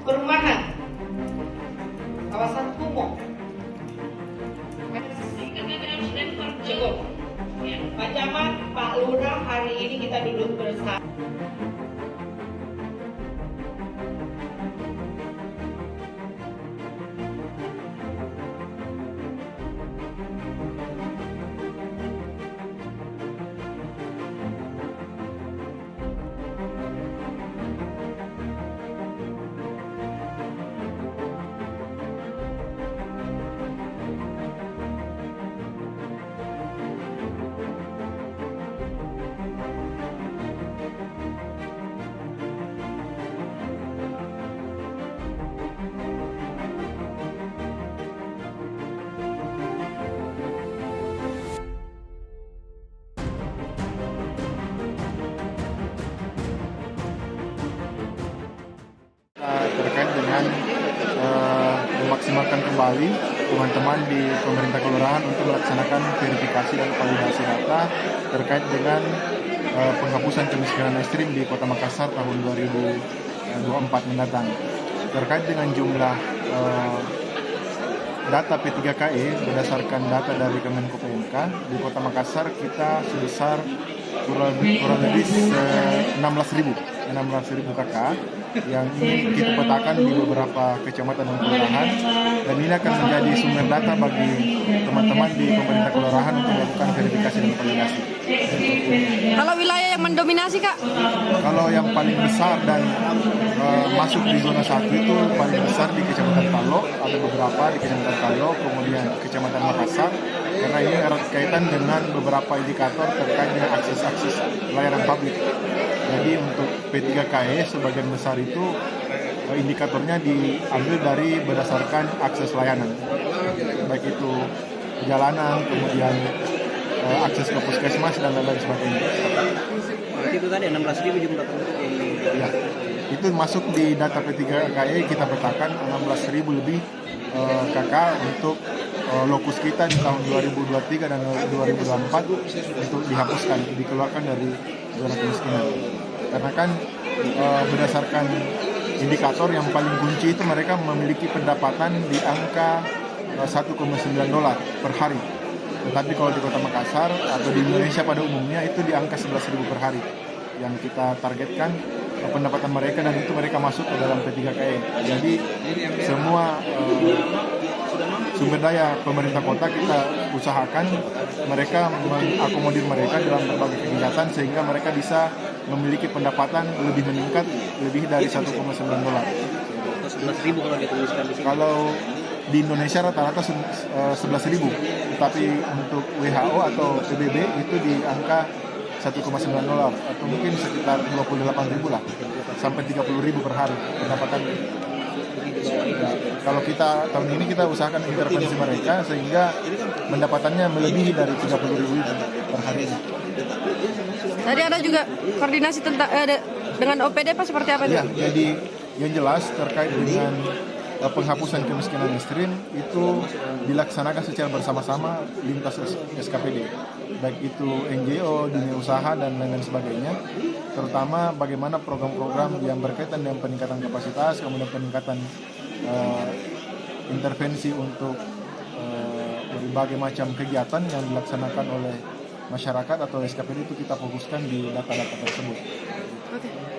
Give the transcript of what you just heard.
Perumahan kawasan kumuh cukup ya. Pak Camat, Pak Lurah, hari ini kita duduk bersama. Terkait dengan memaksimalkan kembali teman-teman di pemerintah kelurahan untuk melaksanakan verifikasi dan validasi data terkait dengan penghapusan kemiskinan ekstrim di Kota Makassar tahun 2024 mendatang. Terkait dengan jumlah data P3KE berdasarkan data dari Kemenko PMK di Kota Makassar kita sebesar kurang lebih 16.000 KK yang ini kita petakan di beberapa kecamatan dan kelurahan, dan ini akan menjadi sumber data bagi teman-teman di pemerintah kelurahan untuk melakukan verifikasi dan validasi. Kalau wilayah yang mendominasi, Kak? Kalau yang paling besar dan masuk di zona 1 itu paling besar di Kecamatan Talo, ada beberapa di Kecamatan Talo, kemudian Kecamatan Makassar, karena ini erat kaitan dengan beberapa indikator terkait dengan akses layanan publik. Jadi untuk P3KE sebagian besar itu indikatornya diambil dari berdasarkan akses layanan, baik itu jalanan, kemudian akses ke puskesmas dan lain-lain sebagainya. Berarti itu tadi 16.000 jumlah penduduk yang ya, itu masuk di data P3KE kita petakan 16.000 lebih KK untuk lokus kita di tahun 2023 dan 2024 untuk dihapuskan, dikeluarkan dari zona kemiskinan. Karena kan berdasarkan indikator yang paling kunci itu mereka memiliki pendapatan di angka $1,9 per hari. Tetapi kalau di Kota Makassar atau di Indonesia pada umumnya itu di angka 11.000 per hari yang kita targetkan pendapatan mereka, dan itu mereka masuk ke dalam P3KE. Jadi semua sumber daya pemerintah kota kita usahakan mereka mengakomodir mereka dalam berbagai kegiatan sehingga mereka bisa memiliki pendapatan lebih meningkat lebih dari $1,9. 11.000 kalau dituliskan di sini. Kalau di Indonesia rata-rata 11.000, tetapi untuk WHO atau PBB itu di angka $1,9 atau mungkin sekitar 28.000 lah sampai 30.000 per hari pendapatan. Kalau kita tahun ini kita usahakan intervensi mereka sehingga pendapatannya melebihi dari 30.000 per hari. Tadi ada juga koordinasi tentang dengan OPD Pak, seperti apa itu? Ya, jadi yang jelas terkait dengan penghapusan kemiskinan ekstrim itu dilaksanakan secara bersama-sama lintas SKPD, baik itu NGO, dunia usaha dan lain-lain sebagainya. Terutama bagaimana program-program yang berkaitan dengan peningkatan kapasitas, kemudian peningkatan intervensi untuk berbagai macam kegiatan yang dilaksanakan oleh masyarakat atau SKPD itu kita fokuskan di data-data tersebut. Oke.